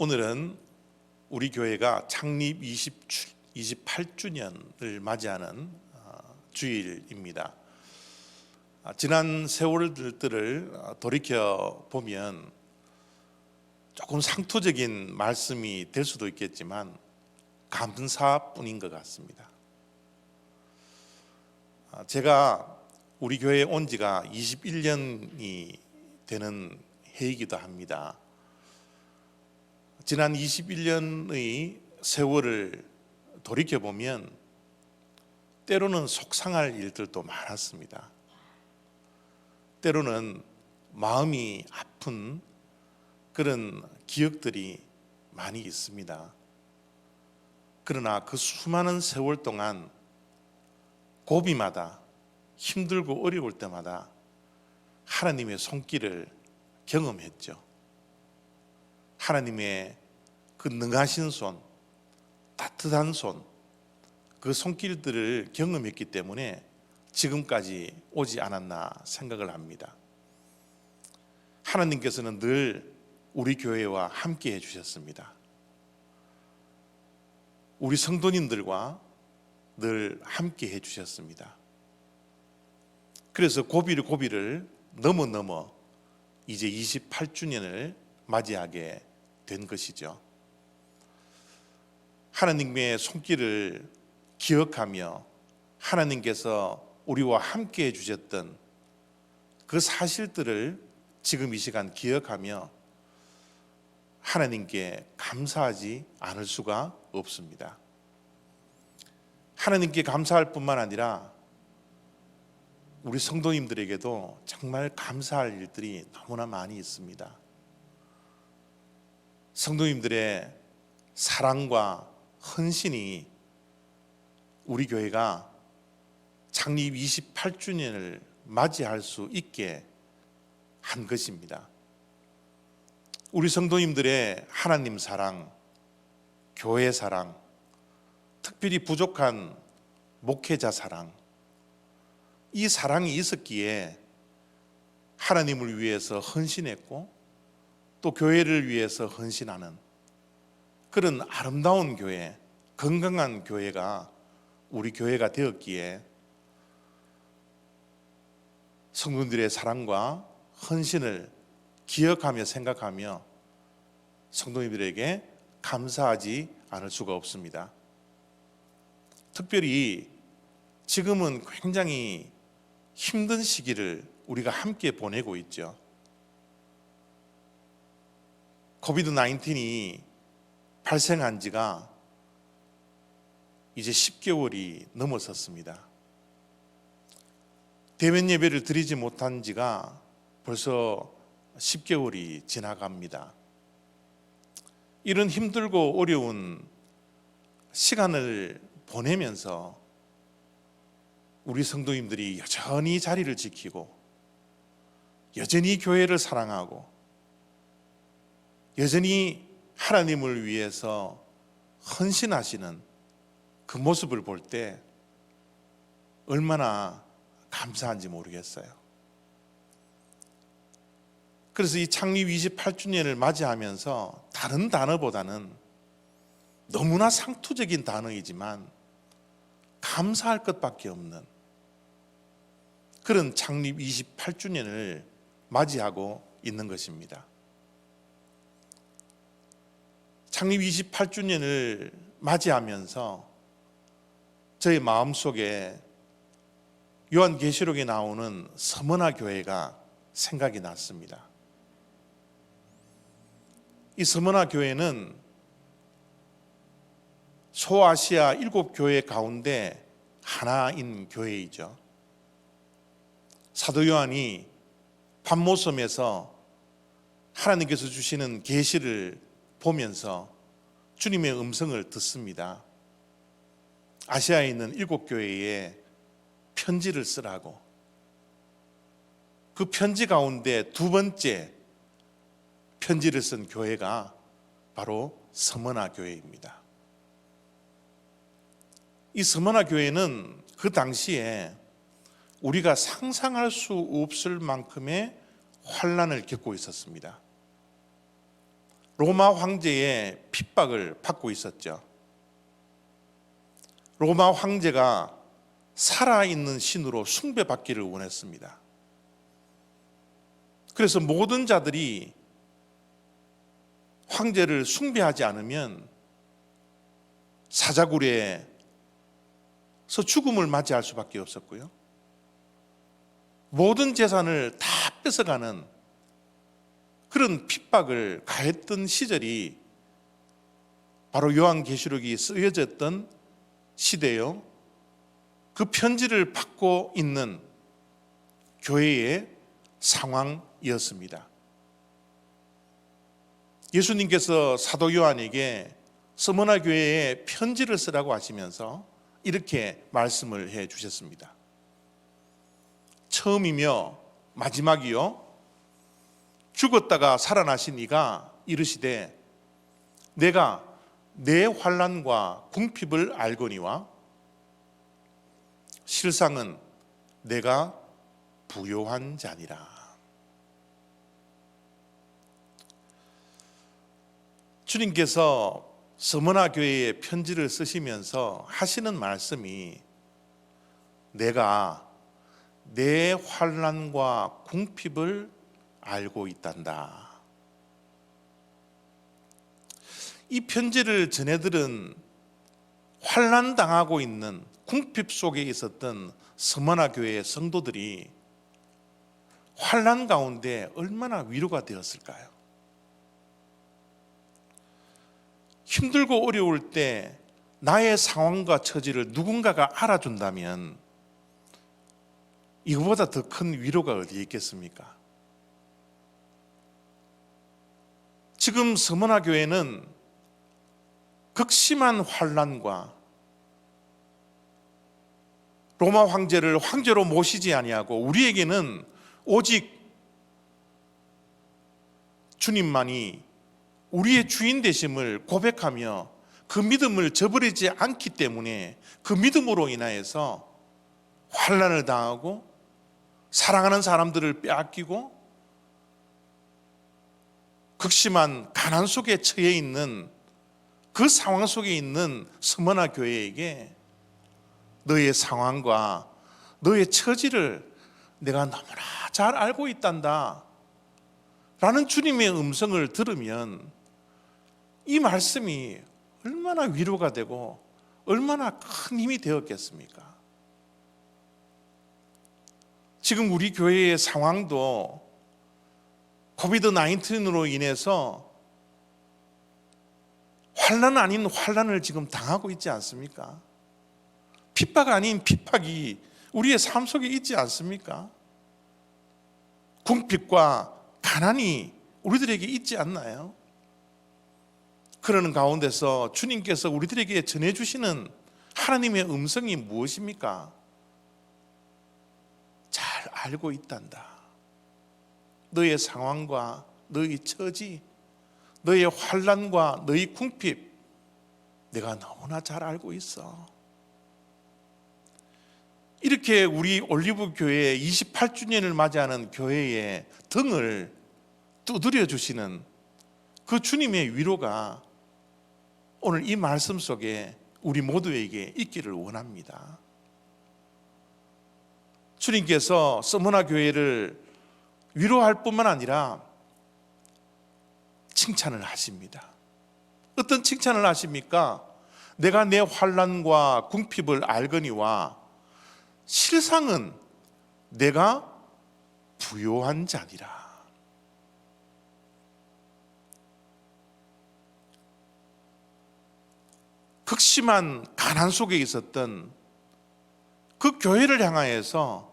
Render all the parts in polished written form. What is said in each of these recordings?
오늘은 우리 교회가 창립 28주년을 맞이하는 주일입니다. 지난 세월들을 돌이켜 보면 조금 상투적인 말씀이 될 수도 있겠지만 감사뿐인 것 같습니다. 제가 우리 교회에 온 지가 21년이 되는 해이기도 합니다. 지난 21년의 세월을 돌이켜보면 때로는 속상할 일들도 많았습니다. 때로는 마음이 아픈 그런 기억들이 많이 있습니다. 그러나 그 수많은 세월 동안 고비마다 힘들고 어려울 때마다 하나님의 손길을 경험했죠. 하나님의 그 능하신 손, 따뜻한 손, 그 손길들을 경험했기 때문에 지금까지 오지 않았나 생각을 합니다. 하나님께서는 늘 우리 교회와 함께 해주셨습니다. 우리 성도님들과 늘 함께 해주셨습니다. 그래서 고비를 넘어 이제 28주년을 맞이하게 된 것이죠. 하나님의 손길을 기억하며 하나님께서 우리와 함께 해주셨던 그 사실들을 지금 이 시간 기억하며 하나님께 감사하지 않을 수가 없습니다. 하나님께 감사할 뿐만 아니라 우리 성도님들에게도 정말 감사할 일들이 너무나 많이 있습니다. 성도님들의 사랑과 헌신이 우리 교회가 창립 28주년을 맞이할 수 있게 한 것입니다. 우리 성도님들의 하나님 사랑, 교회 사랑, 특별히 부족한 목회자 사랑, 이 사랑이 있었기에 하나님을 위해서 헌신했고 또 교회를 위해서 헌신하는 그런 아름다운 교회, 건강한 교회가 우리 교회가 되었기에 성도들의 사랑과 헌신을 기억하며 생각하며 성도님들에게 감사하지 않을 수가 없습니다. 특별히 지금은 굉장히 힘든 시기를 우리가 함께 보내고 있죠. 코비드-19이 발생한 지가 이제 10개월이 넘어섰습니다. 대면 예배를 드리지 못한 지가 벌써 10개월이 지나갑니다. 이런 힘들고 어려운 시간을 보내면서 우리 성도님들이 여전히 자리를 지키고 여전히 교회를 사랑하고 여전히 하나님을 위해서 헌신하시는 그 모습을 볼 때 얼마나 감사한지 모르겠어요. 그래서 이 창립 28주년을 맞이하면서 다른 단어보다는 너무나 상투적인 단어이지만 감사할 것밖에 없는 그런 창립 28주년을 맞이하고 있는 것입니다. 창립 28주년을 맞이하면서 저의 마음속에 요한계시록에 나오는 서머나 교회가 생각이 났습니다. 이 서머나 교회는 소아시아 7교회 가운데 하나인 교회이죠. 사도 요한이 patmos섬에서 하나님께서 주시는 계시를 보면서 주님의 음성을 듣습니다. 아시아에 있는 7교회에 편지를 쓰라고. 그 편지 가운데 두 번째 편지를 쓴 교회가 바로 서머나 교회입니다. 이 서머나 교회는 그 당시에 우리가 상상할 수 없을 만큼의 환난을 겪고 있었습니다. 로마 황제의 핍박을 받고 있었죠. 로마 황제가 살아있는 신으로 숭배받기를 원했습니다. 그래서 모든 자들이 황제를 숭배하지 않으면 사자굴에서 죽음을 맞이할 수밖에 없었고요. 모든 재산을 다 뺏어가는 그런 핍박을 가했던 시절이 바로 요한계시록이 쓰여졌던 시대요. 그 편지를 받고 있는 교회의 상황이었습니다. 예수님께서 사도 요한에게 스무나 교회에 편지를 쓰라고 하시면서 이렇게 말씀을 해 주셨습니다. 처음이며 마지막이요 죽었다가 살아나신 이가 이르시되 내가 내 환난과 궁핍을 알거니와 실상은 내가 부요한 자니라. 주님께서 스무나 교회에 편지를 쓰시면서 하시는 말씀이 내가 내 환난과 궁핍을 알고 있단다. 이 편지를 전해들은 환난 당하고 있는 궁핍 속에 있었던 스무나 교회의 성도들이 환난 가운데 얼마나 위로가 되었을까요? 힘들고 어려울 때 나의 상황과 처지를 누군가가 알아준다면 이거보다 더 큰 위로가 어디에 있겠습니까? 지금 스무나 교회는 극심한 환난과 로마 황제를 황제로 모시지 아니하고 우리에게는 오직 주님만이 우리의 주인 되심을 고백하며 그 믿음을 저버리지 않기 때문에 그 믿음으로 인하여서 환난을 당하고 사랑하는 사람들을 빼앗기고 극심한 가난 속에 처해 있는 그 상황 속에 있는 스무나 교회에게 너의 상황과 너의 처지를 내가 너무나 잘 알고 있단다 라는 주님의 음성을 들으면 이 말씀이 얼마나 위로가 되고 얼마나 큰 힘이 되었겠습니까? 지금 우리 교회의 상황도 코비드-19로 인해서 환난 아닌 환난을 지금 당하고 있지 않습니까? 핍박 아닌 핍박이 우리의 삶 속에 있지 않습니까? 궁핍과 가난이 우리들에게 있지 않나요? 그러는 가운데서 주님께서 우리들에게 전해주시는 하나님의 음성이 무엇입니까? 잘 알고 있단다. 너의 상황과 너의 처지, 너의 환난과 너의 궁핍 내가 너무나 잘 알고 있어. 이렇게 우리 올리브 교회 28주년을 맞이하는 교회의 등을 두드려 주시는 그 주님의 위로가 오늘 이 말씀 속에 우리 모두에게 있기를 원합니다. 주님께서 스무나 교회를 위로할 뿐만 아니라 칭찬을 하십니다. 어떤 칭찬을 하십니까? 내가 내 환난과 궁핍을 알거니와 실상은 내가 부요한 자니라. 극심한 가난 속에 있었던 그 교회를 향하여서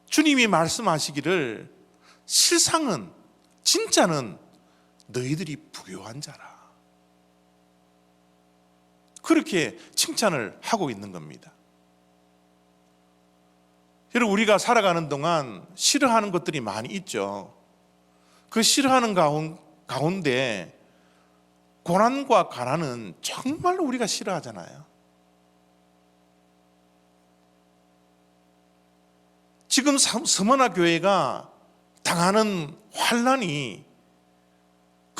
주님이 말씀하시기를 실상은 진짜는 너희들이 부요한 자라. 그렇게 칭찬을 하고 있는 겁니다. 여러분, 우리가 살아가는 동안 싫어하는 것들이 많이 있죠. 그 싫어하는 가운데 고난과 가난은 정말로 우리가 싫어하잖아요. 지금 스무나 교회가 당하는 환난이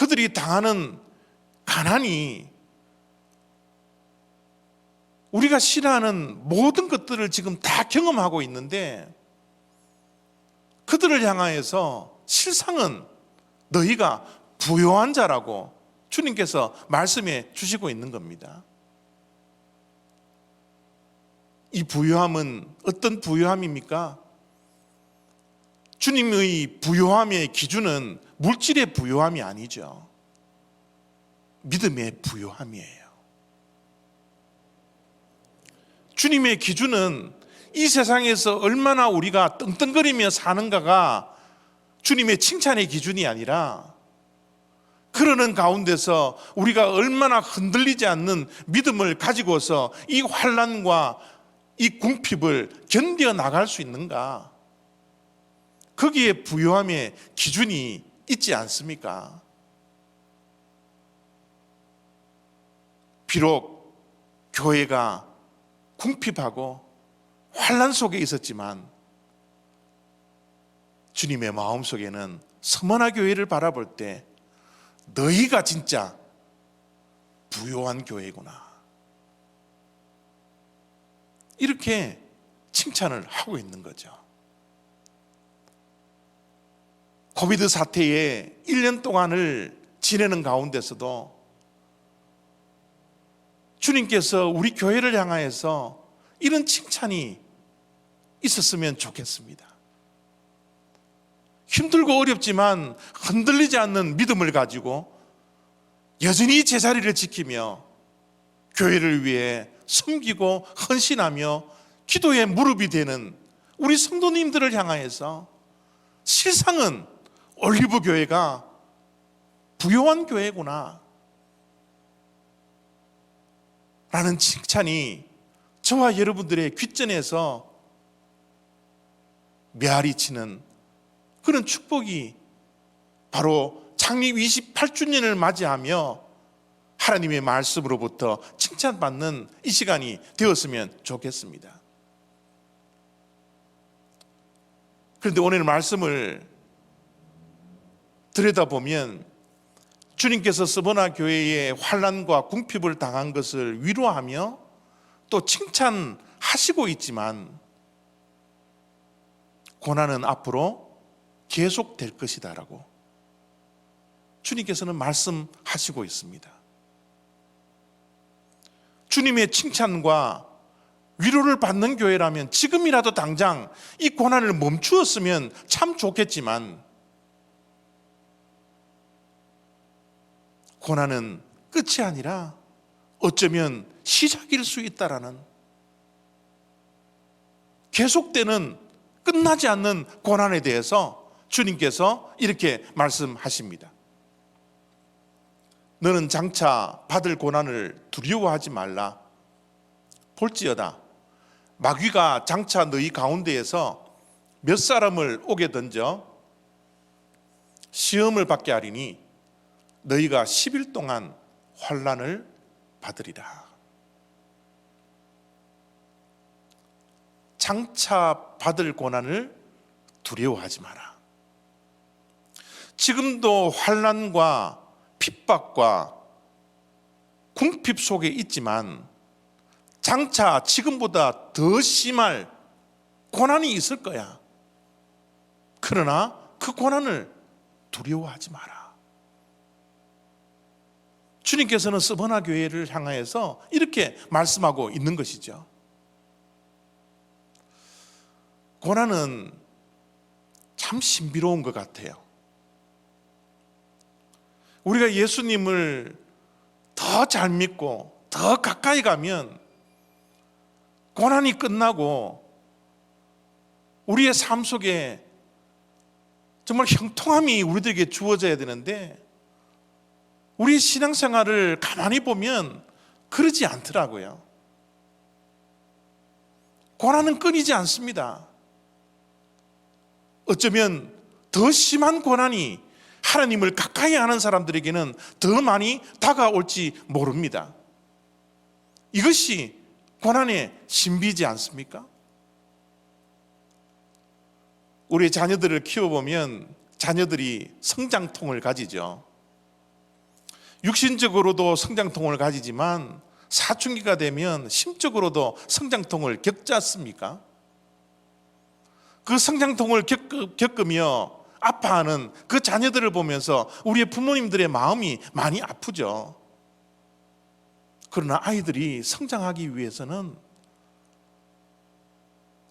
그들이 당하는 가난이 우리가 싫어하는 모든 것들을 지금 다 경험하고 있는데, 그들을 향하여서 실상은 너희가 부요한 자라고 주님께서 말씀해 주시고 있는 겁니다. 이 부요함은 어떤 부요함입니까? 주님의 부요함의 기준은 물질의 부요함이 아니죠. 믿음의 부요함이에요. 주님의 기준은 이 세상에서 얼마나 우리가 떵떵거리며 사는가가 주님의 칭찬의 기준이 아니라, 그러는 가운데서 우리가 얼마나 흔들리지 않는 믿음을 가지고서 이 환난과 이 궁핍을 견뎌 나갈 수 있는가, 거기에 부요함의 기준이 있지 않습니까? 비록 교회가 궁핍하고 환난 속에 있었지만 주님의 마음속에는 서머나 교회를 바라볼 때 너희가 진짜 부요한 교회구나, 이렇게 칭찬을 하고 있는 거죠. 코비드 사태에 1년 동안을 지내는 가운데서도 주님께서 우리 교회를 향하여서 이런 칭찬이 있었으면 좋겠습니다. 힘들고 어렵지만 흔들리지 않는 믿음을 가지고 여전히 제자리를 지키며 교회를 위해 섬기고 헌신하며 기도의 무릎이 되는 우리 성도님들을 향하여서 실상은 올리브 교회가 부요한 교회구나 라는 칭찬이 저와 여러분들의 귓전에서 메아리 치는 그런 축복이 바로 창립 28주년을 맞이하며 하나님의 말씀으로부터 칭찬받는 이 시간이 되었으면 좋겠습니다. 그런데 오늘 말씀을 들여다보면 주님께서 스버나 교회의 환난과 궁핍을 당한 것을 위로하며 또 칭찬하시고 있지만, 고난은 앞으로 계속될 것이다라고 주님께서는 말씀하시고 있습니다. 주님의 칭찬과 위로를 받는 교회라면 지금이라도 당장 이 고난을 멈추었으면 참 좋겠지만, 고난은 끝이 아니라 어쩌면 시작일 수 있다라는, 계속되는 끝나지 않는 고난에 대해서 주님께서 이렇게 말씀하십니다. 너는 장차 받을 고난을 두려워하지 말라. 볼지어다 마귀가 장차 너희 가운데에서 몇 사람을 옥에 던져 시험을 받게 하리니 너희가 10일 동안 환난을 받으리라. 장차 받을 고난을 두려워하지 마라. 지금도 환난과 핍박과 궁핍 속에 있지만 장차 지금보다 더 심할 고난이 있을 거야. 그러나 그 고난을 두려워하지 마라. 주님께서는 스버나 교회를 향하여서 이렇게 말씀하고 있는 것이죠. 고난은 참 신비로운 것 같아요. 우리가 예수님을 더 잘 믿고 더 가까이 가면 고난이 끝나고 우리의 삶 속에 정말 형통함이 우리들에게 주어져야 되는데, 우리 신앙생활을 가만히 보면 그러지 않더라고요. 고난은 끊이지 않습니다. 어쩌면 더 심한 고난이 하나님을 가까이 하는 사람들에게는 더 많이 다가올지 모릅니다. 이것이 고난의 신비지 않습니까? 우리 자녀들을 키워보면 자녀들이 성장통을 가지죠. 육신적으로도 성장통을 가지지만 사춘기가 되면 심적으로도 성장통을 겪지 않습니까? 그 성장통을 겪으며 아파하는 그 자녀들을 보면서 우리의 부모님들의 마음이 많이 아프죠. 그러나 아이들이 성장하기 위해서는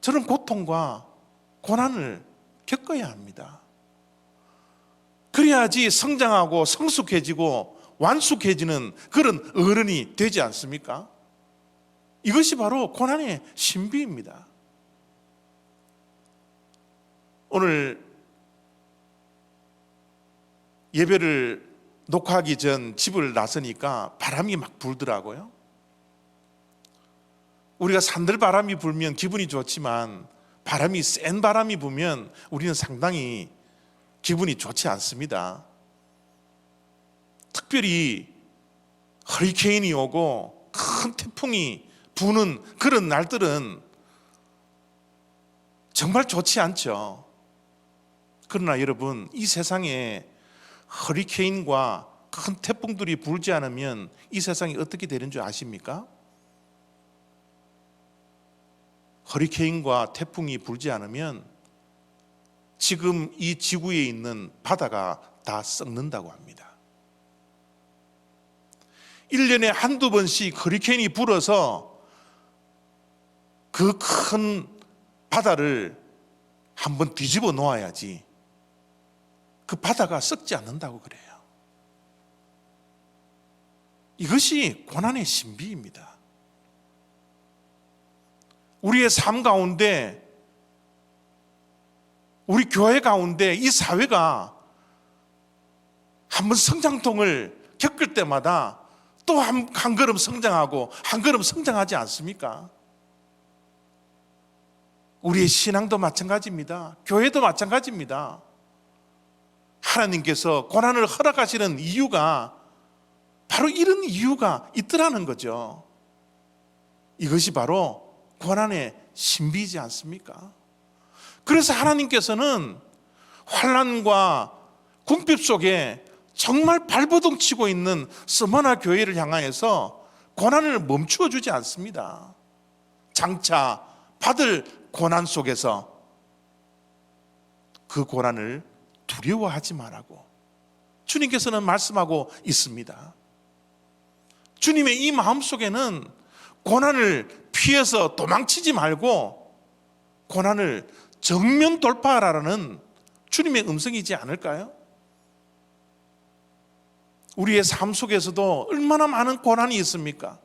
저런 고통과 고난을 겪어야 합니다. 그래야지 성장하고 성숙해지고 완숙해지는 그런 어른이 되지 않습니까? 이것이 바로 고난의 신비입니다. 오늘 예배를 녹화하기 전 집을 나서니까 바람이 막 불더라고요. 우리가 산들바람이 불면 기분이 좋지만 바람이 센 바람이 불면 우리는 상당히 기분이 좋지 않습니다. 특별히 허리케인이 오고 큰 태풍이 부는 그런 날들은 정말 좋지 않죠. 그러나 여러분, 이 세상에 허리케인과 큰 태풍들이 불지 않으면 이 세상이 어떻게 되는 줄 아십니까? 허리케인과 태풍이 불지 않으면 지금 이 지구에 있는 바다가 다 썩는다고 합니다. 1년에 한두 번씩 허리케인이 불어서 그 큰 바다를 한번 뒤집어 놓아야지 그 바다가 썩지 않는다고 그래요. 이것이 고난의 신비입니다. 우리의 삶 가운데, 우리 교회 가운데 이 사회가 한번 성장통을 겪을 때마다 또 한 걸음 성장하고 한 걸음 성장하지 않습니까? 우리의 신앙도 마찬가지입니다. 교회도 마찬가지입니다. 하나님께서 고난을 허락하시는 이유가 바로 이런 이유가 있더라는 거죠. 이것이 바로 고난의 신비이지 않습니까? 그래서 하나님께서는 환난과 궁핍 속에 정말 발버둥 치고 있는 스무나 교회를 향하여서 고난을 멈추어 주지 않습니다. 장차 받을 고난 속에서 그 고난을 두려워하지 말라고 주님께서는 말씀하고 있습니다. 주님의 이 마음 속에는 고난을 피해서 도망치지 말고 고난을 정면 돌파하라는 주님의 음성이지 않을까요? 우리의 삶 속에서도 얼마나 많은 고난이 있습니까?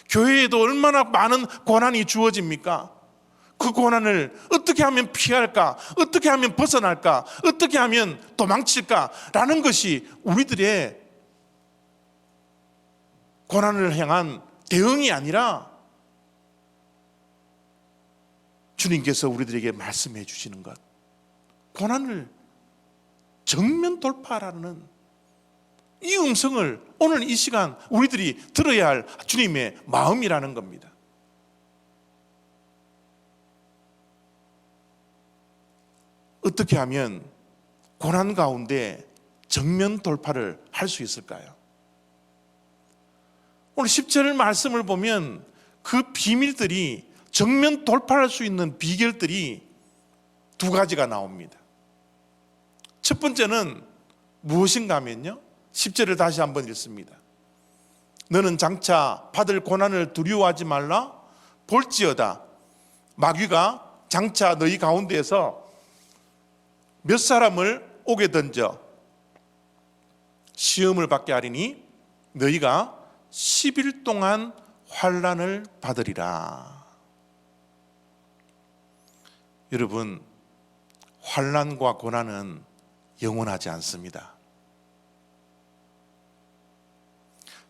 교회에도 얼마나 많은 고난이 주어집니까? 그 고난을 어떻게 하면 피할까? 어떻게 하면 벗어날까? 어떻게 하면 도망칠까? 라는 것이 우리들의 고난을 향한 대응이 아니라 주님께서 우리들에게 말씀해 주시는 것, 고난을 정면 돌파하라는 이 음성을 오늘 이 시간 우리들이 들어야 할 주님의 마음이라는 겁니다. 어떻게 하면 고난 가운데 정면 돌파를 할 수 있을까요? 오늘 10절 말씀을 보면 그 비밀들이, 정면 돌파할 수 있는 비결들이 두 가지가 나옵니다. 첫 번째는 무엇인가 하면요, 10절을 다시 한번 읽습니다. 너는 장차 받을 고난을 두려워하지 말라. 볼지어다 마귀가 장차 너희 가운데에서 몇 사람을 옥에 던져 시험을 받게 하리니 너희가 10일 동안 환난을 받으리라. 여러분, 환난과 고난은 영원하지 않습니다.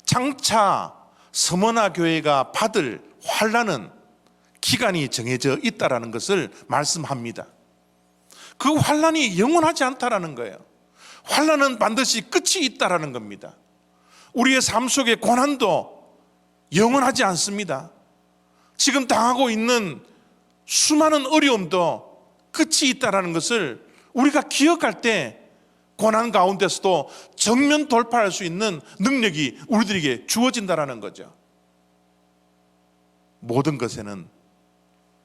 장차 서머나 교회가 받을 환난은 기간이 정해져 있다라는 것을 말씀합니다. 그 환난이 영원하지 않다라는 거예요. 환난은 반드시 끝이 있다라는 겁니다. 우리의 삶 속의 고난도 영원하지 않습니다. 지금 당하고 있는 수많은 어려움도 끝이 있다라는 것을 우리가 기억할 때 고난 가운데서도 정면 돌파할 수 있는 능력이 우리들에게 주어진다는 거죠. 모든 것에는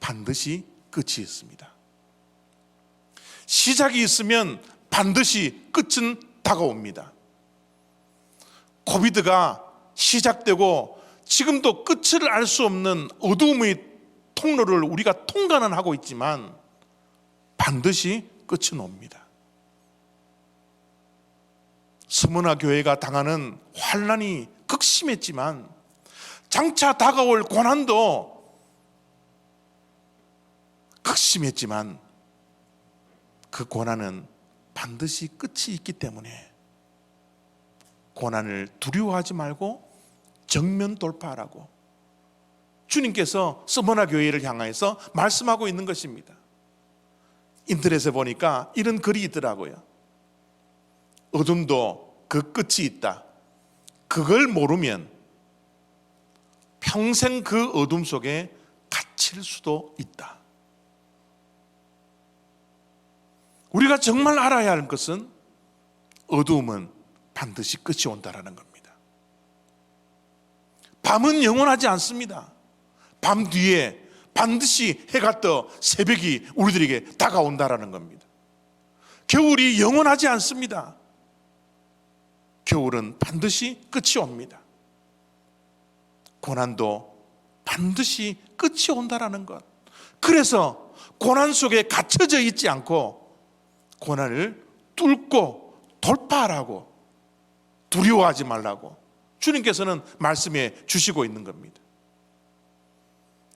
반드시 끝이 있습니다. 시작이 있으면 반드시 끝은 다가옵니다. 코비드가 시작되고 지금도 끝을 알 수 없는 어두움의 통로를 우리가 통과는 하고 있지만 반드시 끝은 옵니다. 스무나 교회가 당하는 환난이 극심했지만 장차 다가올 고난도 극심했지만 그 고난은 반드시 끝이 있기 때문에 고난을 두려워하지 말고 정면 돌파하라고 주님께서 스무나 교회를 향하여서 말씀하고 있는 것입니다. 인터넷에 보니까 이런 글이 있더라고요. 어둠도 그 끝이 있다. 그걸 모르면 평생 그 어둠 속에 갇힐 수도 있다. 우리가 정말 알아야 할 것은 어두움은 반드시 끝이 온다라는 겁니다. 밤은 영원하지 않습니다. 밤 뒤에 반드시 해가 떠 새벽이 우리들에게 다가온다라는 겁니다. 겨울이 영원하지 않습니다. 겨울은 반드시 끝이 옵니다. 고난도 반드시 끝이 온다라는 것. 그래서 고난 속에 갇혀져 있지 않고 고난을 뚫고 돌파하라고, 두려워하지 말라고 주님께서는 말씀해 주시고 있는 겁니다.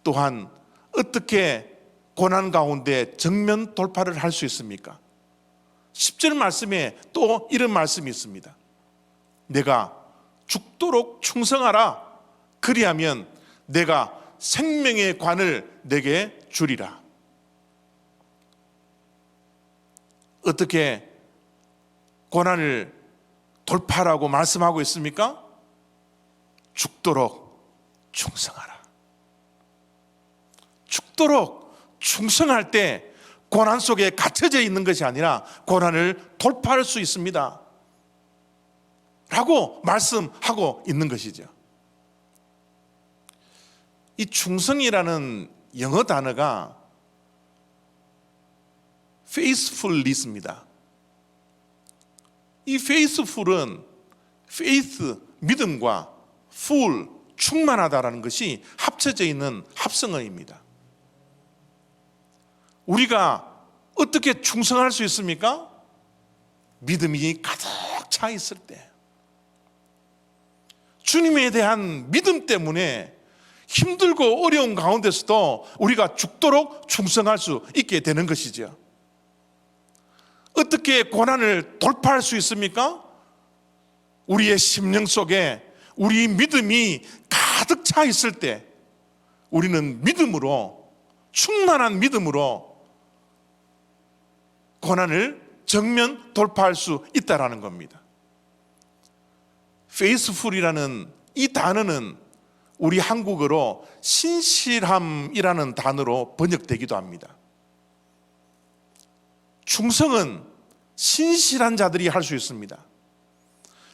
또한 어떻게 고난 가운데 정면 돌파를 할 수 있습니까? 10절 말씀에 또 이런 말씀이 있습니다. 내가 죽도록 충성하라. 그리하면 내가 생명의 관을 내게 주리라. 어떻게 고난을 돌파하라고 말씀하고 있습니까? 죽도록 충성하라. 죽도록 충성할 때 고난 속에 갇혀져 있는 것이 아니라 고난을 돌파할 수 있습니다 라고 말씀하고 있는 것이죠. 이 충성이라는 영어 단어가 faithfulness입니다. 이 faithful은 faith, 믿음과 full, 충만하다라는 것이 합쳐져 있는 합성어입니다. 우리가 어떻게 충성할 수 있습니까? 믿음이 가득 차 있을 때, 주님에 대한 믿음 때문에 힘들고 어려운 가운데서도 우리가 죽도록 충성할 수 있게 되는 것이죠. 어떻게 고난을 돌파할 수 있습니까? 우리의 심령 속에 우리 믿음이 가득 차 있을 때 우리는 믿음으로, 충만한 믿음으로 고난을 정면 돌파할 수 있다는 겁니다. faithful이라는 이 단어는 우리 한국어로 신실함이라는 단어로 번역되기도 합니다. 충성은 신실한 자들이 할 수 있습니다.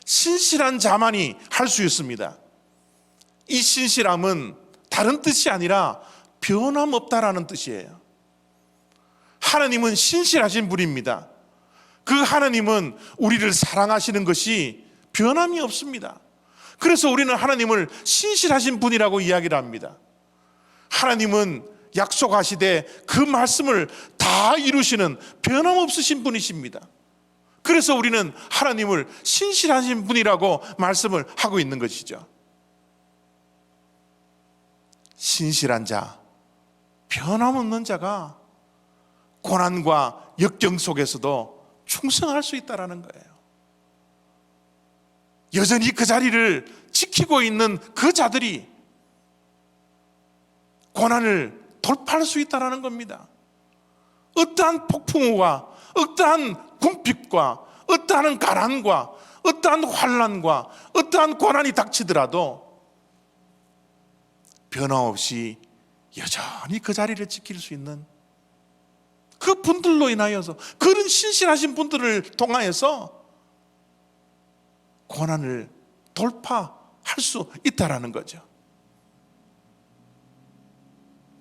신실한 자만이 할 수 있습니다. 이 신실함은 다른 뜻이 아니라 변함없다라는 뜻이에요. 하나님은 신실하신 분입니다. 그 하나님은 우리를 사랑하시는 것이 변함이 없습니다. 그래서 우리는 하나님을 신실하신 분이라고 이야기를 합니다. 하나님은 약속하시되 그 말씀을 다 이루시는 변함없으신 분이십니다. 그래서 우리는 하나님을 신실하신 분이라고 말씀을 하고 있는 것이죠. 신실한 자, 변함없는 자가 고난과 역경 속에서도 충성할 수 있다는 거예요. 여전히 그 자리를 지키고 있는 그 자들이 고난을 돌파할 수 있다는 겁니다. 어떠한 폭풍우와 어떠한 궁핍과 어떠한 가난과 어떠한 환난과 어떠한 고난이 닥치더라도 변함없이 여전히 그 자리를 지킬 수 있는 그 분들로 인하여서, 그런 신실하신 분들을 통하여서 고난을 돌파할 수 있다라는 거죠.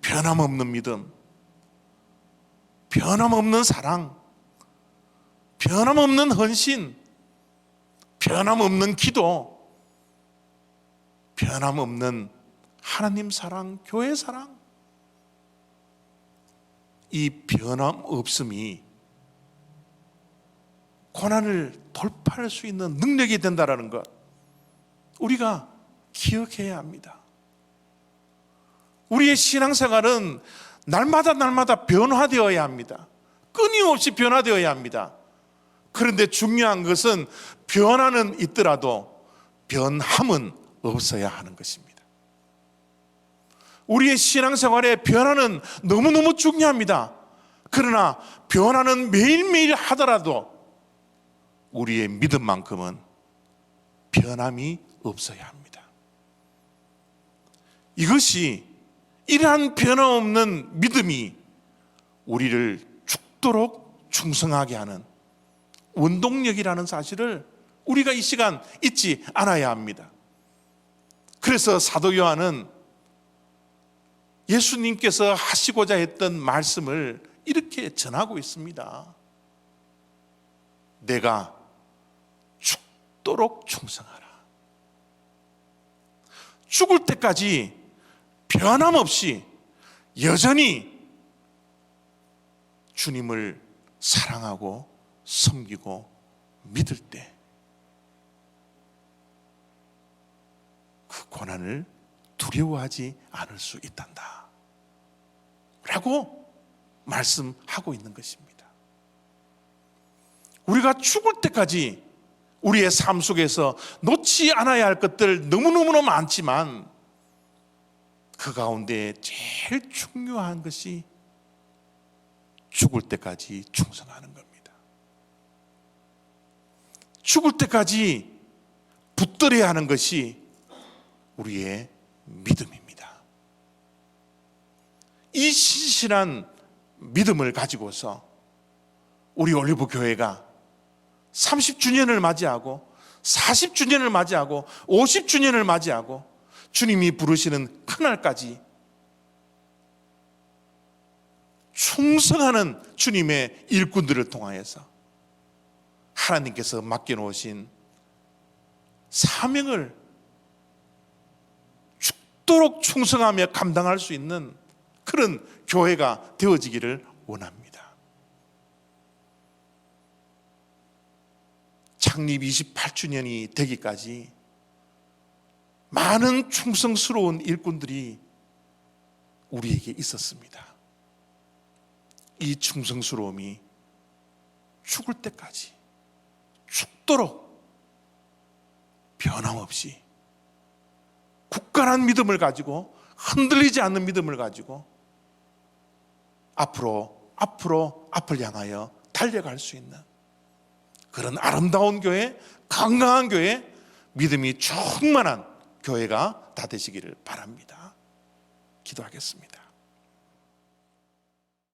변함없는 믿음, 변함없는 사랑, 변함없는 헌신, 변함없는 기도, 변함없는 하나님 사랑, 교회 사랑, 이 변함없음이 고난을 돌파할 수 있는 능력이 된다는 것, 우리가 기억해야 합니다. 우리의 신앙생활은 날마다 변화되어야 합니다. 끊임없이 변화되어야 합니다. 그런데 중요한 것은 변화는 있더라도 변함은 없어야 하는 것입니다. 우리의 신앙생활의 변화는 너무너무 중요합니다. 그러나 변화는 매일매일 하더라도 우리의 믿음만큼은 변함이 없어야 합니다. 이러한 변함없는 믿음이 우리를 죽도록 충성하게 하는 원동력이라는 사실을 우리가 이 시간 잊지 않아야 합니다. 그래서 사도 요한은 예수님께서 하시고자 했던 말씀을 이렇게 전하고 있습니다. 내가 죽도록 충성하라. 죽을 때까지 변함없이 여전히 주님을 사랑하고 섬기고 믿을 때 그 고난을 두려워하지 않을 수 있단다 라고 말씀하고 있는 것입니다. 우리가 죽을 때까지 우리의 삶 속에서 놓지 않아야 할 것들 너무너무 많지만 그 가운데 제일 중요한 것이 죽을 때까지 충성하는 겁니다. 죽을 때까지 붙들어야 하는 것이 우리의 믿음입니다. 이 신실한 믿음을 가지고서 우리 올리브 교회가 30주년을 맞이하고 40주년을 맞이하고 50주년을 맞이하고 주님이 부르시는 그날까지 충성하는 주님의 일꾼들을 통하여서 하나님께서 맡겨놓으신 사명을 죽도록 충성하며 감당할 수 있는 그런 교회가 되어지기를 원합니다. 창립 28주년이 되기까지 많은 충성스러운 일꾼들이 우리에게 있었습니다. 이 충성스러움이 죽을 때까지 죽도록 변함없이 굳건한 믿음을 가지고 흔들리지 않는 믿음을 가지고 앞을 향하여 달려갈 수 있는 그런 아름다운 교회, 건강한 교회, 믿음이 충만한 교회가 다 되시기를 바랍니다. 기도하겠습니다.